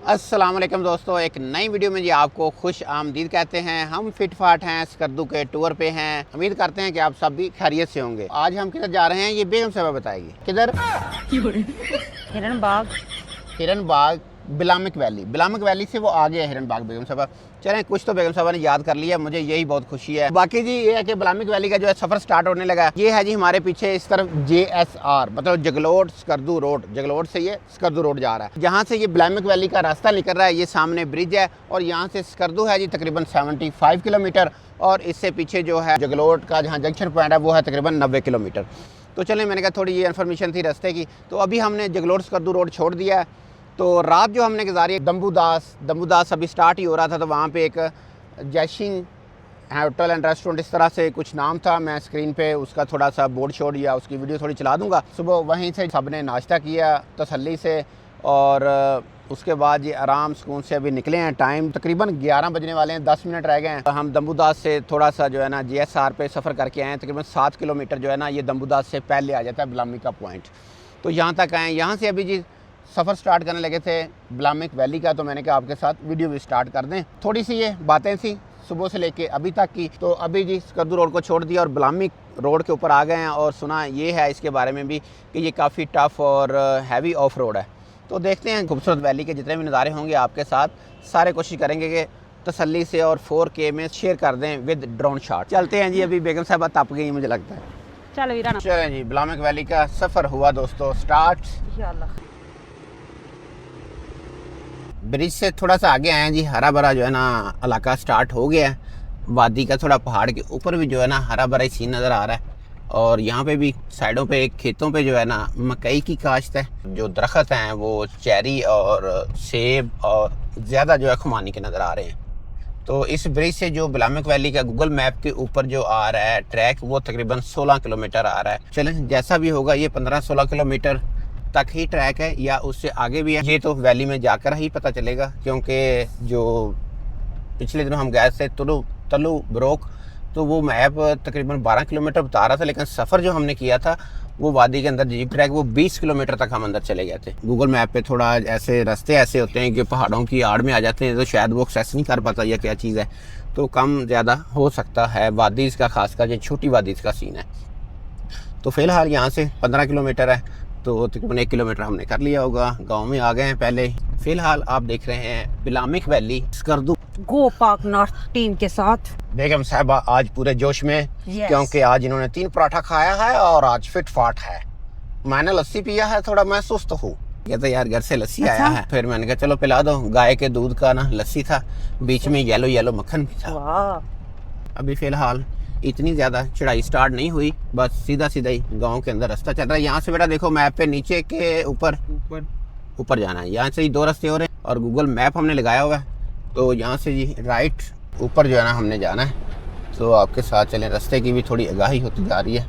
अस्सलाम वालेकुम दोस्तों, एक नई वीडियो में जी आपको खुश आमदीद कहते हैं। हम फिट फाट हैं, स्कर्दू के टूर पे हैं। उम्मीद करते हैं कि आप सब भी खैरियत से होंगे। आज हम किधर जा रहे हैं ये बेगम साहबा बताएगी। किधर? हिरन बाग बिलामिक वैली से वो आगे है हिरन बाग बेगम साहबा। चलें, कुछ तो बेगम साहबा ने याद कर लिया, मुझे यही बहुत खुशी है। बाकी जी ये है कि बिलामिक वैली का जो है सफ़र स्टार्ट होने लगा है। ये है जी हमारे पीछे इस तरफ JSR मतलब जगलोट स्कर्दू रोड, जगलोट से ये स्कर्दू रोड जा रहा है। जहाँ से ये बिलामिक वैली का रास्ता निकल रहा है, ये सामने ब्रिज है और यहाँ से स्कर्दू है जी तकरीबन 75 किलोमीटर और इससे पीछे जो है जगलोट का जहाँ जंक्शन पॉइंट है वो है तकरीबन 90 किलोमीटर। तो चलें, मैंने कहा थोड़ी ये इन्फॉर्मेशन थी रास्ते की। तो अभी हमने जगलोट स्कर्दू रोड छोड़ दिया है। तो रात जो हमने गुजारी है दम्बूदास अभी स्टार्ट ही हो रहा था, तो वहाँ पे एक जैशिंग होटल एंड रेस्टोरेंट इस तरह से कुछ नाम था। मैं स्क्रीन पे उसका थोड़ा सा बोर्ड छोड़ दिया, उसकी वीडियो थोड़ी चला दूंगा। सुबह वहीं से सब ने नाश्ता किया तसल्ली से और उसके बाद ये आराम सुकून से अभी निकले हैं। टाइम तकरीबन 11 बजने वाले हैं, 10 मिनट रह गए हैं। हम दम्बूदास से थोड़ा सा जो है ना JSR पे सफ़र करके आए हैं। तकरीबन 7 किलोमीटर जो है ना ये दम्बूदास से पहले आ जाता है बिलामिक का पॉइंट। तो यहाँ तक आए, यहाँ से अभी जी सफ़र स्टार्ट करने लगे थे बिलामिक वैली का। तो मैंने कहा आपके साथ वीडियो भी स्टार्ट कर दें। थोड़ी सी ये बातें थी सुबह से लेके अभी तक की। तो अभी जी स्कर्दू रोड को छोड़ दिया और बिलामिक रोड के ऊपर आ गए हैं और सुना ये है इसके बारे में भी कि ये काफ़ी टफ़ और हैवी ऑफ रोड है। तो देखते हैं खूबसूरत वैली के जितने भी नज़ारे होंगे आपके साथ सारे कोशिश करेंगे कि तसल्ली से और 4K में शेयर कर दें विद ड्रोन शॉट। चलते हैं जी, अभी बेगम साहबा तप गई मुझे लगता है। चलें जी, बिलामिक वैली का सफ़र हुआ दोस्तों स्टार्ट। ब्रिज से थोड़ा सा आगे आए हैं जी, हरा भरा जो है ना इलाका स्टार्ट हो गया है। वादी का थोड़ा पहाड़ के ऊपर भी जो है ना हरा भरा ही सीन नज़र आ रहा है और यहाँ पे भी साइडों पे खेतों पे जो है ना मकई की काश्त है। जो दरख्त हैं वो चेरी और सेब और ज़्यादा जो है खुमानी के नज़र आ रहे हैं। तो इस ब्रिज से जो बिलामिक वैली का गूगल मैप के ऊपर जो आ रहा है ट्रैक वो तकरीबन 16 किलोमीटर आ रहा है। चलें, जैसा भी होगा ये 15-16 किलोमीटर तक ही ट्रैक है या उससे आगे भी है, ये तो वैली में जाकर ही पता चलेगा। क्योंकि जो पिछले दिनों हम गए थे तलू ब्रोक, तो वो मैप तकरीबन 12 किलोमीटर बता रहा था, लेकिन सफ़र जो हमने किया था वो वादी के अंदर जीप ट्रैक वो 20 किलोमीटर तक हम अंदर चले गए थे। गूगल मैप पे थोड़ा ऐसे रास्ते ऐसे होते हैं कि पहाड़ों की आड़ में आ जाते हैं, तो शायद वो एक्सेस नहीं कर पाता या क्या चीज़ है, तो कम ज़्यादा हो सकता है। वादी इसका खासकर ये छोटी वादी इसका सीन है। तो फ़िलहाल यहाँ से 15 किलोमीटर है, तो तकरीबन 1 किलोमीटर हमने कर लिया होगा। गांव में आ गए हैं पहले। फिलहाल आप देख रहे हैं बिलामिक वैली स्कर्दू गो पार्क नॉर्थ टीम के साथ। बेगम साहबा आज पूरे जोश में क्योंकि आज इन्होंने 3 पराठा खाया है और आज फिट फाट है। मैंने लस्सी पिया है, थोड़ा मैं सुस्त हूँ। ये तो यार घर से लस्सी आया है, फिर मैंने कहा चलो पिला दो। गाय के दूध का ना लस्सी था, बीच में येलो मक्खन भी था। अभी फिलहाल इतनी ज़्यादा चढ़ाई स्टार्ट नहीं हुई, बस सीधा ही गांव के अंदर रास्ता चल रहा है। यहाँ से बेटा देखो मैप पे नीचे के ऊपर जाना है। यहाँ से ही 2 रास्ते हो रहे हैं और गूगल मैप हमने लगाया हुआ है। तो यहाँ से जी राइट ऊपर जो है ना हमने जाना है। तो आपके साथ चलें, रास्ते की भी थोड़ी आगाही होती जा रही है।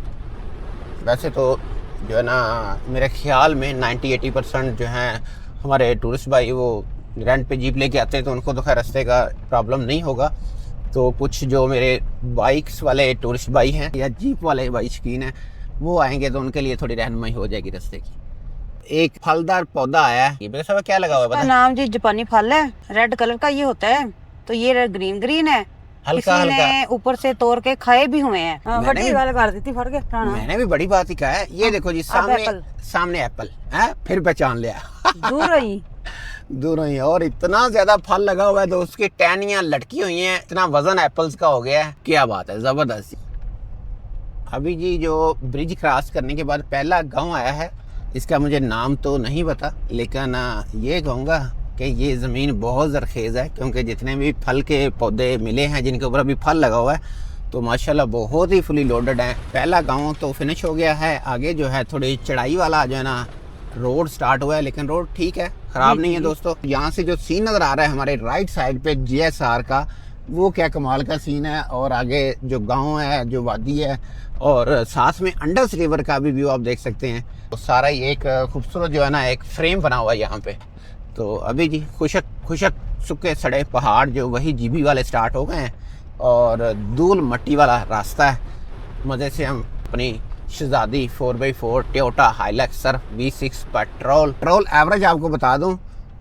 वैसे तो जो है ना मेरे ख्याल में 90-80% जो हैं हमारे टूरिस्ट भाई वो रेंट पे जीप लेके आते हैं, तो उनको तो खैर रास्ते का प्रॉब्लम नहीं होगा। तो कुछ जो मेरे बाइक्स वाले टूरिस्ट भाई हैं या जीप वाले भाई शौकीन हैं वो आएंगे तो उनके लिए थोड़ी रहनुमाई हो जाएगी रास्ते की। एक फलदार पौधा आया है, ये सब क्या लगा हुआ है? नाम जी जापानी फल है, रेड कलर का ये होता है। तो ये ग्रीन है, हल्का ऊपर से तोड़ के खाए भी हुए हैं। मैंने भी बड़ी बात ही कहा है। ये देखो जी सामने एप्पल है, फिर पहचान लिया। दूर ही और इतना ज्यादा फल लगा हुआ है, तो उसकी टहनियां लटकी हुई हैं। इतना वजन एप्पल्स का हो गया है, क्या बात है, जबरदस्त। अभी जी जो ब्रिज क्रॉस करने के बाद पहला गांव आया है, इसका मुझे नाम तो नहीं पता, लेकिन ये कहूँगा कि ये ज़मीन बहुत ज़रखेज़ है। क्योंकि जितने भी फल के पौधे मिले हैं जिनके ऊपर अभी फल लगा हुआ है, तो माशाल्लाह बहुत ही फुली लोडेड है। पहला गांव तो फिनिश हो गया है। आगे जो है थोड़ी चढ़ाई वाला जो है ना रोड स्टार्ट हुआ है, लेकिन रोड ठीक है, ख़राब नहीं है दोस्तों। यहाँ से जो सीन नज़र आ रहा है हमारे राइट साइड पे JSR का, वो क्या कमाल का सीन है। और आगे जो गांव है, जो वादी है, और साथ में अंडस रिवर का भी व्यू आप देख सकते हैं। तो सारा ही एक खूबसूरत जो है ना एक फ्रेम बना हुआ है यहाँ पे। तो अभी जी खुशक सूखे सड़े पहाड़ जो वही जीबी वाले स्टार्ट हो गए हैं और धूल मट्टी वाला रास्ता है। मज़े से हम अपनी शहजादी 4x4 Toyota Hilux Surf V6 petrol average आपको बता दूं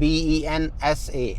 BENSA،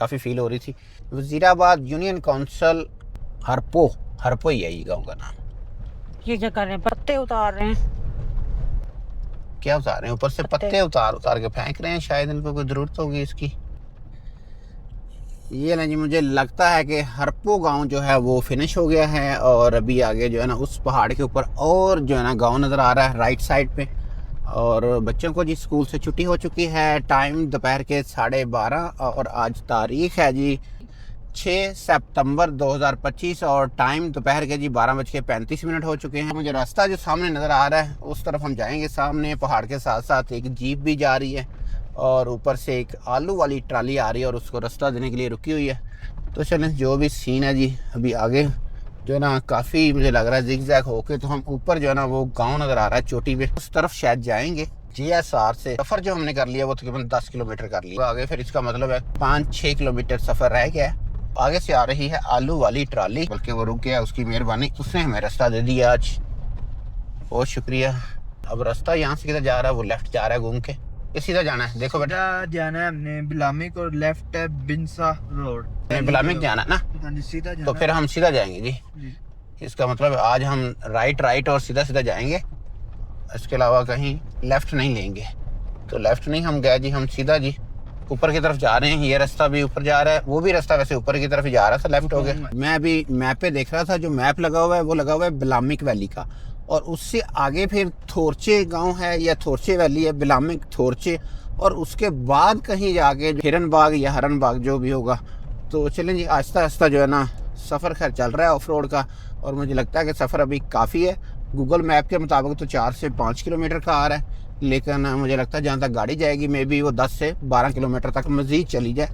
काफ़ी फील हो रही थी। वज़ीराबाद यूनियन काउंसिल हरपो ही है ये गाँव का नाम। ये क्या कर रहे हैं, पत्ते उतार रहे हैं। क्या उतार रहे हैं? ऊपर से पत्ते उतार के फेंक रहे हैं, शायद इनको कोई ज़रूरत होगी इसकी। ये ना जी, मुझे लगता है कि हरपो गांव जो है वो फिनिश हो गया है और अभी आगे जो है ना उस पहाड़ के ऊपर और जो है ना गांव नज़र आ रहा है राइट साइड पे। और बच्चों को जी स्कूल से छुट्टी हो चुकी है। टाइम दोपहर के 12:30 और आज तारीख है जी 6 सितंबर 2025 और टाइम दोपहर के जी 12:35 हो चुके हैं। मुझे रास्ता जो सामने नज़र आ रहा है उस तरफ हम जाएंगे। सामने पहाड़ के साथ साथ एक जीप भी जा रही है और ऊपर से एक आलू वाली ट्राली आ रही है और उसको रास्ता देने के लिए रुकी हुई है। तो चलें, जो भी सीन है जी अभी आगे जो है ना काफ़ी मुझे लग रहा है जिग जैग होके, तो हम ऊपर जो है ना वो गांव नज़र आ रहा है चोटी पे, उस तरफ शायद जाएंगे। GSR से सफ़र जो हमने कर लिया वो तकरीबन 10 किलोमीटर कर लिया आगे, फिर इसका मतलब है 5-6 किलोमीटर सफ़र रह गया है। आगे से आ रही है आलू वाली ट्राली, बल्कि वो रुक गया, उसकी मेहरबानी, उसने हमें रास्ता दे दिया आज, बहुत शुक्रिया। अब रास्ता यहाँ से किधर जा रहा है? वो लेफ्ट जा रहा है घूम के, ये सीधा जाना है। देखो बेटा, जाना है हमने बिलामिक और लेफ्ट है बिनसा रोड। बिलामिक जाना ना, सीधा जाना। तो फिर हम सीधा जाएंगे जी। इसका मतलब आज हम राइट और सीधा जाएंगे, इसके अलावा कहीं लेफ्ट नहीं लेंगे। तो लेफ्ट नहीं हम गए जी, हम सीधा जी ऊपर की तरफ जा रहे हैं। ये रास्ता भी ऊपर जा रहा है, वो भी रास्ता वैसे ऊपर की तरफ जा रहा था, लेफ्ट हो गया। मैं अभी मैप पे देख रहा था, जो मैप लगा हुआ है वो लगा हुआ है बिलामिक वैली का, और उससे आगे फिर थोरचे गांव है या थोरचे वैली है, बिलामिक थोरचे, और उसके बाद कहीं जाके हिरन बाग या हरन बाग जो भी होगा। तो चलें जी, आहिस्ता आहिस्ता जो है ना सफ़र खैर चल रहा है ऑफ रोड का, और मुझे लगता है कि सफ़र अभी काफ़ी है। गूगल मैप के मुताबिक तो 4 से 5 किलोमीटर का आ रहा है, लेकिन मुझे लगता है जहाँ तक गाड़ी जाएगी मे बी वो 10 से 12 किलोमीटर तक मज़ीद चली जाए।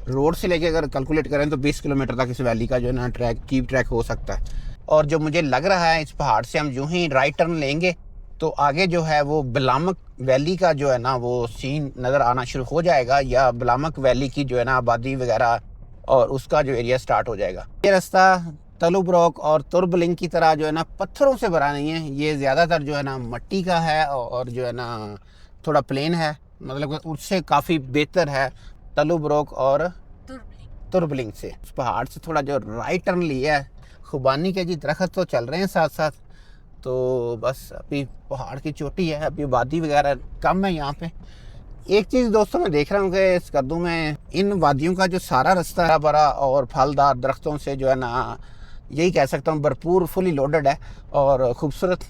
रोड से लेके अगर कैलकुलेट करें तो 20 किलोमीटर तक इस वैली का जो है ना ट्रैक हो सकता है। और जो मुझे लग रहा है इस पहाड़ से हम यूं ही राइट टर्न लेंगे तो आगे जो है वो बिलामक वैली का जो है ना वो सीन नज़र आना शुरू हो जाएगा, या बिलामक वैली की जो है ना आबादी वगैरह और उसका जो एरिया स्टार्ट हो जाएगा। ये रास्ता तलुब्रोक और तुर्बलिंग की तरह जो है ना पत्थरों से भरा नहीं है, ये ज़्यादातर जो है ना मट्टी का है और जो है ना थोड़ा प्लेन है, मतलब उससे काफ़ी बेहतर है तलुब्रोक और तुर्बलिंग से। उस पहाड़ से थोड़ा जो राइट टर्न लिया है, खुबानी के जी दरख्त तो चल रहे हैं साथ साथ, तो बस अभी पहाड़ की चोटी है, अभी वादी वगैरह कम है यहाँ पे। एक चीज़ दोस्तों मैं देख रहा हूँ कि इस कद्दू में इन वादियों का जो सारा रास्ता है बड़ा और फलदार दरख्तों से जो है ना, यही कह सकता हूँ भरपूर फुली लोडेड है और ख़ूबसूरत,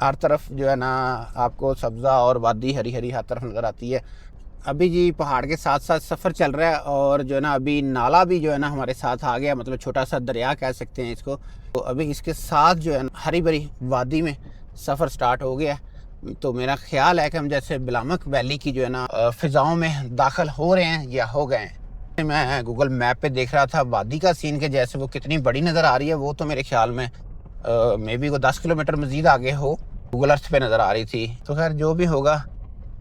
हर तरफ जो है ना आपको सब्ज़ा और वादी हरी हरी हर तरफ नज़र आती है। अभी जी पहाड़ के साथ साथ सफ़र चल रहा है और जो है ना अभी नाला भी जो है ना हमारे साथ आ गया, मतलब छोटा सा दरिया कह सकते हैं इसको। तो अभी इसके साथ जो है ना हरी भरी वादी में सफ़र स्टार्ट हो गया। तो मेरा ख्याल है कि हम जैसे बिलामक वैली की जो है ना फ़िज़ाओं में दाखिल हो रहे हैं या हो गए हैं। मैं गूगल मैप पे देख रहा था वादी का सीन के जैसे वो कितनी बड़ी नज़र आ रही है, वो तो मेरे ख्याल में मे बी वो 10 किलोमीटर मज़ीद आगे हो, गूगल अर्थ पे नज़र आ रही थी। तो खैर जो भी होगा,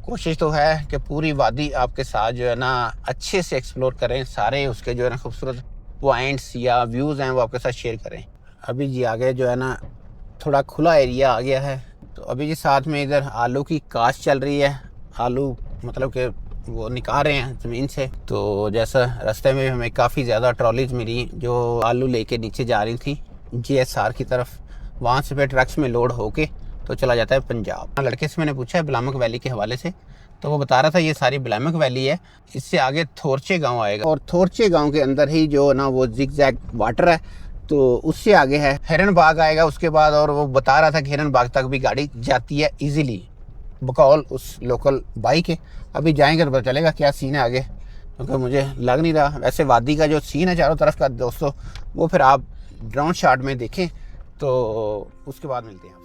कोशिश तो है कि पूरी वादी आपके साथ जो है ना अच्छे से एक्सप्लोर करें, सारे उसके जो है ना खूबसूरत पॉइंट्स या व्यूज़ हैं वो आपके साथ शेयर करें। अभी जी आगे जो है ना थोड़ा खुला एरिया आ गया है, तो अभी जी साथ में इधर आलू की काश्त चल रही है, आलू मतलब कि वो निकाल रहे हैं ज़मीन से। तो जैसा रास्ते में हमें काफ़ी ज़्यादा ट्रॉलीज मिली जो आलू लेके नीचे जा रही थी GSR की तरफ, वहाँ से फिर ट्रक्स में लोड होके तो चला जाता है पंजाब। लड़के से मैंने पूछा है बिलामक वैली के हवाले से, तो वो बता रहा था ये सारी बिलामक वैली है, इससे आगे थोरचे गांव आएगा और थोरचे गांव के अंदर ही जो ना वो जिग जैग वाटर है, तो उससे आगे है हिरन बाग आएगा उसके बाद। और वो बता रहा था कि हिरन बाग तक भी गाड़ी जाती है इजीली बकौल उस लोकल बाइक है। अभी जाएंगे तो पता चलेगा क्या सीन है आगे, क्योंकि मुझे लग नहीं रहा। वैसे वादी का जो सीन है चारों तरफ का दोस्तों, वो फिर आप ड्रोन शॉट में देखें, तो उसके बाद मिलते हैं।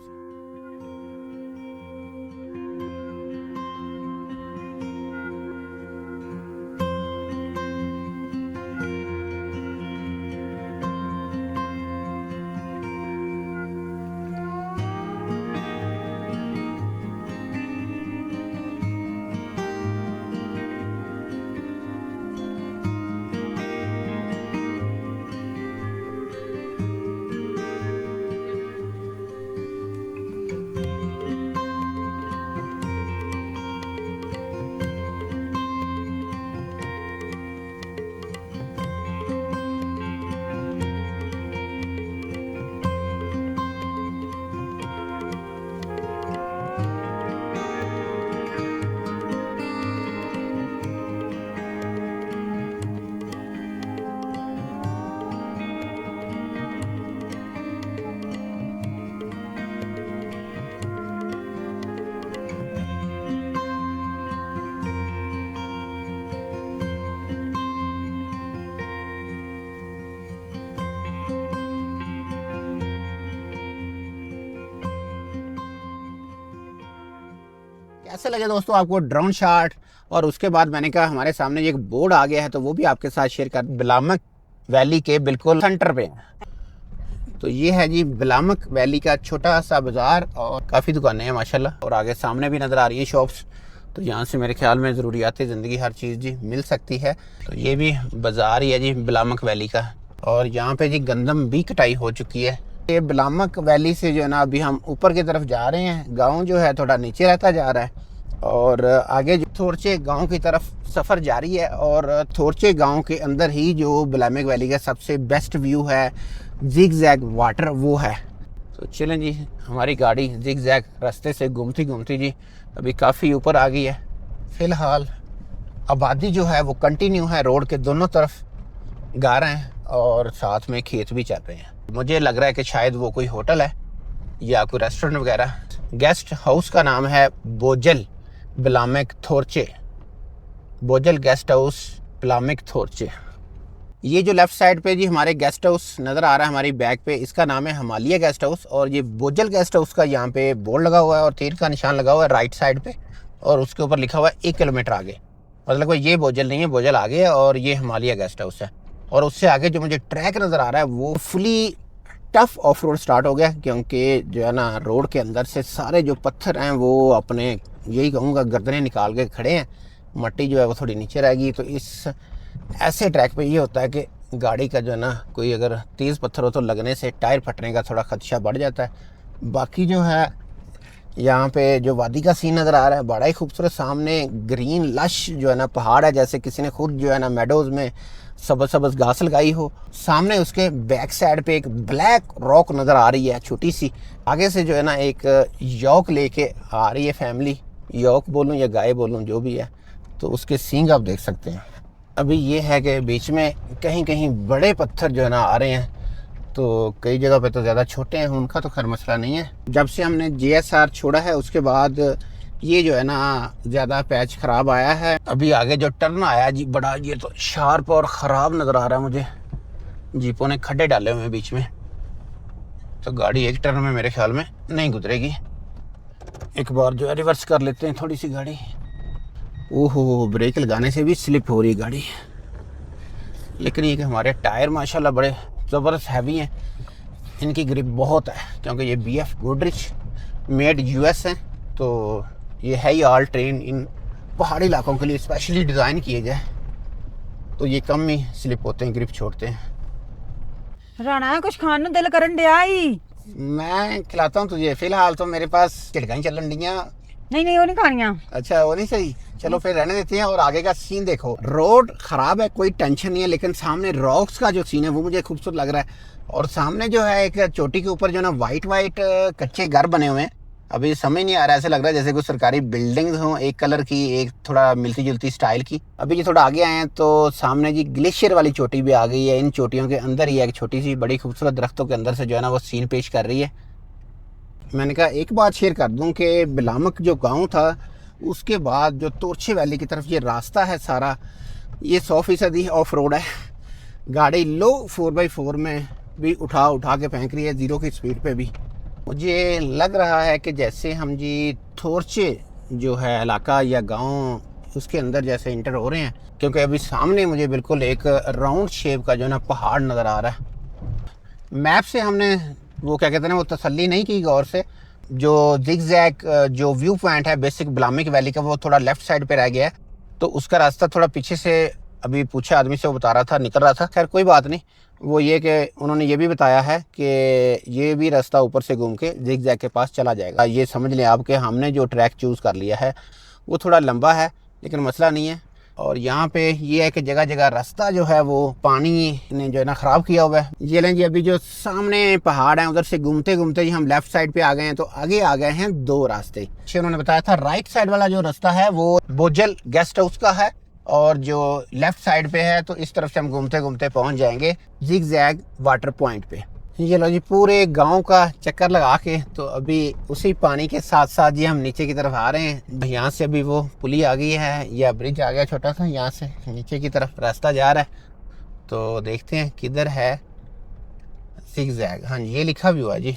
कैसे लगे दोस्तों आपको ड्रोन शॉट। और उसके बाद मैंने कहा हमारे सामने एक बोर्ड आ गया है तो वो भी आपके साथ शेयर कर, बिलामक वैली के बिल्कुल सेंटर पे। तो ये है जी बिलामक वैली का छोटा सा बाजार और काफ़ी दुकानें हैं माशाल्लाह, और आगे सामने भी नज़र आ रही हैं शॉप्स। तो यहाँ से मेरे ख्याल में ज़रूरियात ज़िंदगी हर चीज़ जी मिल सकती है। तो ये भी बाज़ार ही है जी बिलामक वैली का, और यहाँ पे जी गंदम भी कटाई हो चुकी है। ये बिलामक वैली से जो है ना अभी हम ऊपर की तरफ जा रहे हैं, गाँव जो है थोड़ा नीचे रहता जा रहा है और आगे जो थोरचे गांव की तरफ सफ़र जारी है। और थोरचे गांव के अंदर ही जो बिलामक वैली का सबसे बेस्ट व्यू है, जिग जैग वाटर, वो है। तो चलें जी, हमारी गाड़ी जिग जैग रास्ते से घूमती घूमती जी अभी काफ़ी ऊपर आ गई है। फ़िलहाल आबादी जो है वो कंटिन्यू है, रोड के दोनों तरफ गार हैं और साथ में खेत भी चल रहे हैं। मुझे लग रहा है कि शायद वो कोई होटल है या कोई रेस्टोरेंट वगैरह। गेस्ट हाउस का नाम है बोजल बिलामक थोरचे, बोजल गेस्ट हाउस बिलामक थोरचे। ये जो लेफ़्ट साइड पे जी हमारे गेस्ट हाउस नज़र आ रहा है हमारी बैक पे, इसका नाम है हिमालय गेस्ट हाउस। और ये बोजल गेस्ट हाउस का यहाँ पे बोर्ड लगा हुआ है और तीर का निशान लगा हुआ है राइट साइड पे, और उसके ऊपर लिखा हुआ है 1 किलोमीटर आगे। मतलब ये बोजल नहीं है, बोजल आगे है और ये हिमालय गेस्ट हाउस है। और उससे आगे जो मुझे ट्रैक नज़र आ रहा है वो fully tough of road start हो गया, क्योंकि जो है ना रोड के अंदर से सारे जो पत्थर हैं वो अपने, यही कहूँगा, गर्दनें निकाल के खड़े हैं। मट्टी जो है वो थोड़ी नीचे रहेगी। तो इस ऐसे ट्रैक पे ये होता है कि गाड़ी का जो है ना कोई अगर तेज़ पत्थर हो तो लगने से टायर फटने का थोड़ा खदशा बढ़ जाता है। बाकी जो है यहाँ पे जो वादी का सीन नज़र आ रहा है बड़ा ही खूबसूरत, सामने ग्रीन लश जो है ना पहाड़ है, जैसे किसी ने खुद जो है ना मेडोज़ में सबज सबज घास लगाई हो। सामने उसके बैक साइड पे एक ब्लैक रॉक नज़र आ रही है छोटी सी। आगे से जो है ना एक यॉक लेके आ रही है फैमिली, यॉक बोलूँ या गाय बोलूँ जो भी है, तो उसके सींग आप देख सकते हैं। अभी ये है कि बीच में कहीं कहीं बड़े पत्थर जो है ना आ रहे हैं, तो कई जगह पे तो ज़्यादा छोटे हैं, उनका तो खैर मसला नहीं है। जब से हमने JSR छोड़ा है उसके बाद ये जो है ना ज़्यादा पैच ख़राब आया है। अभी आगे जो टर्न आया जी बड़ा, ये तो शार्प और ख़राब नज़र आ रहा है मुझे। जीपों ने खड्डे डाले हुए हैं बीच में, तो गाड़ी एक टर्न में मेरे ख्याल में नहीं गुजरेगी। एक बार जो है रिवर्स कर लेते हैं थोड़ी सी गाड़ी। ओहो, ब्रेक लगाने से भी स्लिप हो रही है गाड़ी। लेकिन ये कि हमारे टायर माशाल्लाह बड़े ज़बरदस्त हैवी हैं, इनकी ग्रिप बहुत है, क्योंकि ये BF गोडरिच मेड US हैं। तो ये है ही ऑल ट्रेन इन पहाड़ी इलाकों के लिए स्पेशली डिज़ाइन किए गए, तो ये कम ही स्लिप होते हैं, ग्रिप छोड़ते हैं। राणा कुछ खाने दिल करन दिया ही, मैं खिलाता हूँ तुझे। फिलहाल तो मेरे पास चिड़गाई चलन डियाँ। नहीं वो नहीं खानियां। अच्छा, वो नहीं सही, चलो फिर रहने देते हैं। और आगे का सीन देखो, रोड खराब है कोई टेंशन नहीं है, लेकिन सामने रॉक्स का जो सीन है वो मुझे खूबसूरत लग रहा है। और सामने जो है एक चोटी के ऊपर जो ना वाइट कच्चे घर बने हुए हैं। अभी समझ नहीं आ रहा, ऐसे लग रहा है जैसे कुछ सरकारी बिल्डिंग्स हों, एक कलर की, एक थोड़ा मिलती जुलती स्टाइल की। अभी ये थोड़ा आगे आए हैं तो सामने जी ग्लेशियर वाली चोटी भी आ गई है। इन चोटियों के अंदर ही एक छोटी सी बड़ी खूबसूरत दरख्तों के अंदर से जो है ना वो सीन पेश कर रही है। मैंने कहा एक बात शेयर कर दूं कि बिलामक जो गांव था उसके बाद जो तोरछे वैली की तरफ ये रास्ता है सारा, ये 100% ऑफ रोड है। गाड़ी लो 4x4 में भी उठा के फेंक रही है, 0 की स्पीड पे भी। मुझे लग रहा है कि जैसे हम जी थोरचे जो है इलाका या गांव उसके अंदर जैसे इंटर हो रहे हैं, क्योंकि अभी सामने मुझे बिल्कुल एक राउंड शेप का जो है ना पहाड़ नज़र आ रहा है। मैप से हमने वो क्या कहते हैं वो तसल्ली नहीं की गौर से। जो जिगजैग जो व्यू पॉइंट है बेसिक बिलामक वैली का वो थोड़ा लेफ़्ट साइड पे रह गया है, तो उसका रास्ता थोड़ा पीछे से, अभी पूछा आदमी से, वो बता रहा था निकल रहा था। खैर कोई बात नहीं, वो ये कि उन्होंने ये भी बताया है कि ये भी रास्ता ऊपर से घूम के जिगजैग के पास चला जाएगा। ये समझ लें आप कि हमने जो ट्रैक चूज़ कर लिया है वो थोड़ा लंबा है, लेकिन मसला नहीं है। और यहाँ पे ये है कि जगह जगह रास्ता जो है वो पानी ने जो है ना ख़राब किया हुआ है। ये लें जी, अभी जो सामने पहाड़ है उधर से घूमते घूमते जी हम लेफ़्ट साइड पे आ गए हैं, तो आगे आ गए हैं 2 रास्ते। उन्होंने बताया था राइट साइड वाला जो रास्ता है वो बोजल गेस्ट हाउस का है, और जो लेफ़्ट साइड पे है तो इस तरफ से हम घूमते घूमते पहुँच जाएंगे जिगजैग वाटर पॉइंट पे। ये लो जी, पूरे गांव का चक्कर लगा के तो अभी उसी पानी के साथ साथ जी हम नीचे की तरफ आ रहे हैं। यहाँ से अभी वो पुली आ गई है या ब्रिज आ गया छोटा सा, यहाँ से नीचे की तरफ रास्ता जा रहा है। तो देखते हैं किधर है जिगजैग। हाँ, ये लिखा भी हुआ जी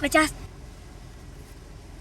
50.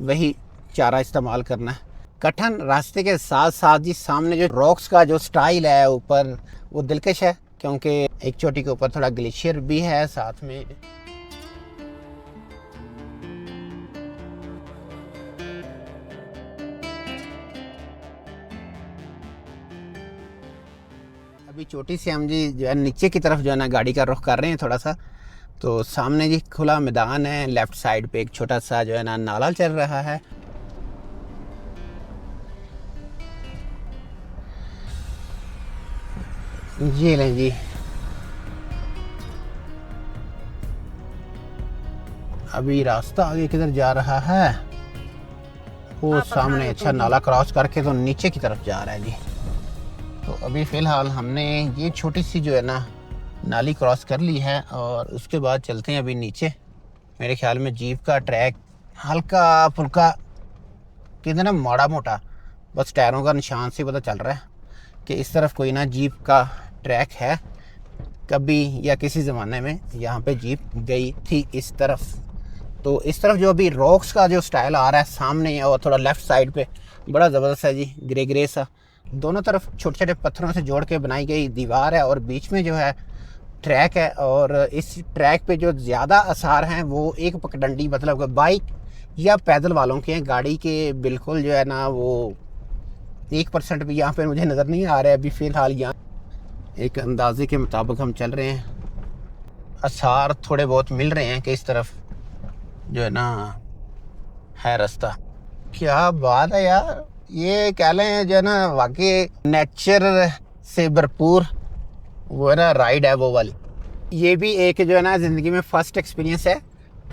वही चारा इस्तेमाल करना है। कठिन रास्ते के साथ साथ जी सामने जो रॉक्स का जो स्टाइल है ऊपर वो दिलकश है, क्योंकि एक चोटी के ऊपर थोड़ा ग्लेशियर भी है साथ में। अभी चोटी से हम जी जो है नीचे की तरफ जो है ना गाड़ी का रुख कर रहे हैं थोड़ा सा। तो सामने जी खुला मैदान है, लेफ्ट साइड पे एक छोटा सा जो है ना नाला चल रहा है। ये लें जी, अभी रास्ता आगे किधर जा रहा है, वो सामने अच्छा नाला क्रॉस करके तो नीचे की तरफ जा रहा है जी। तो अभी फ़िलहाल हमने ये छोटी सी जो है ना नाली क्रॉस कर ली है और उसके बाद चलते हैं अभी नीचे। मेरे ख्याल में जीप का ट्रैक हल्का फुल्का कहते ना माड़ा मोटा, बस टायरों का निशान से पता चल रहा है कि इस तरफ कोई ना जीप का ट्रैक है। कभी या किसी ज़माने में यहाँ पे जीप गई थी इस तरफ। तो इस तरफ जो अभी रॉक्स का जो स्टाइल आ रहा है सामने और थोड़ा लेफ़्ट साइड पे बड़ा ज़बरदस्त है जी, ग्रे ग्रे सा। दोनों तरफ छोटे छोटे पत्थरों से जोड़ के बनाई गई दीवार है और बीच में जो है ट्रैक है। और इस ट्रैक पे जो ज़्यादा आसार हैं वो एक पगडंडी मतलब बाइक या पैदल वालों के हैं, गाड़ी के बिल्कुल जो है ना वो 1% भी यहाँ पे मुझे नज़र नहीं आ रहा है। अभी फ़िलहाल यहाँ एक अंदाजे के मुताबिक हम चल रहे हैं, आसार थोड़े बहुत मिल रहे हैं कि इस तरफ जो है ना है रास्ता। क्या बात है यार, ये कह लें जो है ना वाकई नेचर से भरपूर वो है ना राइड है वो वाली। ये भी एक जो है ना ज़िंदगी में फ़र्स्ट एक्सपीरियंस है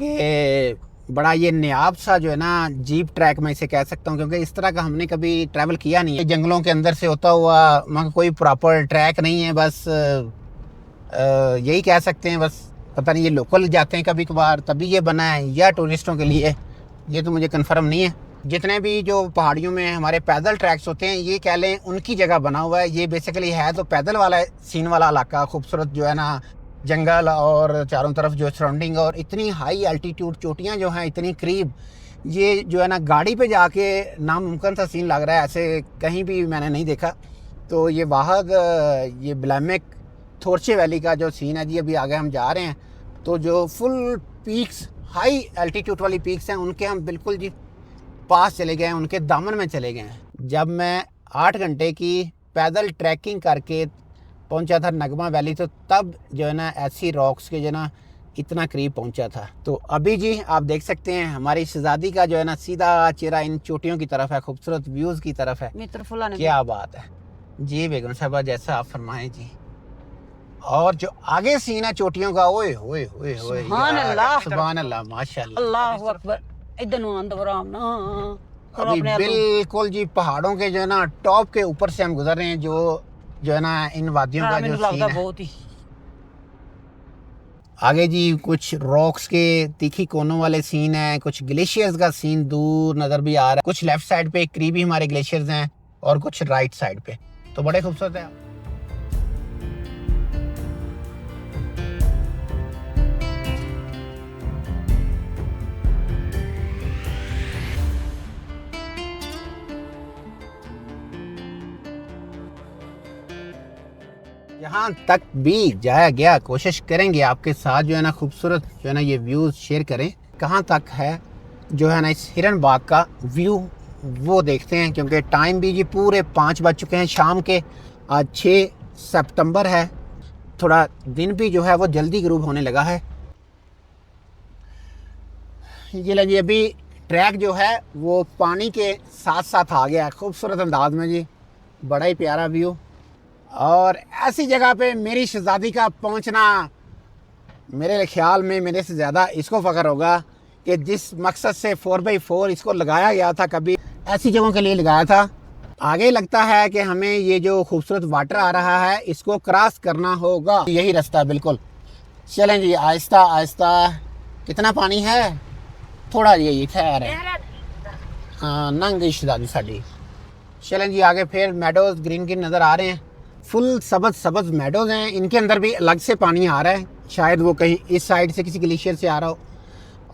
कि बड़ा ये नायाब सा जो है ना जीप ट्रैक मैं इसे कह सकता हूँ, क्योंकि इस तरह का हमने कभी ट्रैवल किया नहीं है। जंगलों के अंदर से होता हुआ वहाँ कोई प्रॉपर ट्रैक नहीं है, बस यही कह सकते हैं। बस पता नहीं ये लोकल जाते हैं कभी कभार तभी ये बना है या टूरिस्टों के लिए, ये तो मुझे कन्फर्म नहीं है। जितने भी जो पहाड़ियों में हमारे पैदल ट्रैक्स होते हैं ये कह लें उनकी जगह बना हुआ है। ये बेसिकली है तो पैदल वाला सीन वाला इलाका, खूबसूरत जो है ना जंगल और चारों तरफ जो सराउंडिंग और इतनी हाई एल्टीट्यूड चोटियां जो हैं इतनी करीब, ये जो है ना गाड़ी पे जाके नामुमकिन सा सीन लग रहा है, ऐसे कहीं भी मैंने नहीं देखा। तो ये वाहद ये बिलामिक थोरचे वैली का जो सीन है जी, अभी आगे हम जा रहे हैं तो जो फुल पीक्स हाई एल्टीट्यूड वाली पीक्स हैं उनके हम बिल्कुल जी पास चले गए हैं, उनके दामन में चले गए हैं। जब मैं 8 घंटे की पैदल ट्रैकिंग करके पहुंचा था नगमा वैली तो तब जो है ना ऐसी रॉक्स के जो है ना इतना करीब पहुंचा था। तो अभी जी आप देख सकते हैं हमारी शहजादी का जो है ना सीधा चेहरा इन चोटियों की तरफ है, खूबसूरत व्यूज़ की तरफ है। क्या बात है जी बेगम साहबा, जैसा आप फरमाएं जी। और जो आगे सीन है चोटियों का, ओए ओए ओए ओए, सुभान अल्लाह, सुभान अल्लाह, माशाल्लाह, अल्लाहु अकबर। इधर नु आंद बराम ना अभी बिल्कुल जी पहाड़ों के जो है ना टॉप के ऊपर से हम गुजर रहे हैं, जो है ना इन वादियों का जो सीन है बहुत ही आगे जी। कुछ रॉक्स के तीखी कोनों वाले सीन है, कुछ ग्लेशियर्स का सीन दूर नज़र भी आ रहा है। कुछ लेफ्ट साइड पे करीबी हमारे ग्लेशियर्स हैं और कुछ राइट साइड पे, तो बड़े खूबसूरत है। जहाँ तक भी जाया गया कोशिश करेंगे आपके साथ जो है ना खूबसूरत जो है ना ये व्यूज़ शेयर करें। कहाँ तक है जो है ना इस हिरन बाग का व्यू वो देखते हैं, क्योंकि टाइम भी जी पूरे 5 बज चुके हैं शाम के। आज 6 सितंबर है, थोड़ा दिन भी जो है वो जल्दी ग्रूब होने लगा है। ये लगे अभी ट्रैक जो है वो पानी के साथ साथ आ गया है खूबसूरत अंदाज में जी, बड़ा ही प्यारा व्यू। और ऐसी जगह पे मेरी शहजादी का पहुंचना मेरे ख्याल में मेरे से ज़्यादा इसको फ़ख्र होगा कि जिस मकसद से 4x4 इसको लगाया गया था, कभी ऐसी जगहों के लिए लगाया था। आगे लगता है कि हमें ये जो खूबसूरत वाटर आ रहा है इसको क्रॉस करना होगा, यही रास्ता बिल्कुल। चलें जी आहिस्ता आहिस्ता। कितना पानी है? थोड़ा यही खैर है, हाँ नंगी शहजादी साड़ी। चलें जी आगे, फिर मेडोज़ ग्रीन ग्रीन नज़र आ रहे हैं, फुल सब्ज़ मेडोज़ हैं। इनके अंदर भी अलग से पानी आ रहा है, शायद वो कहीं इस साइड से किसी ग्लेशियर से आ रहा हो।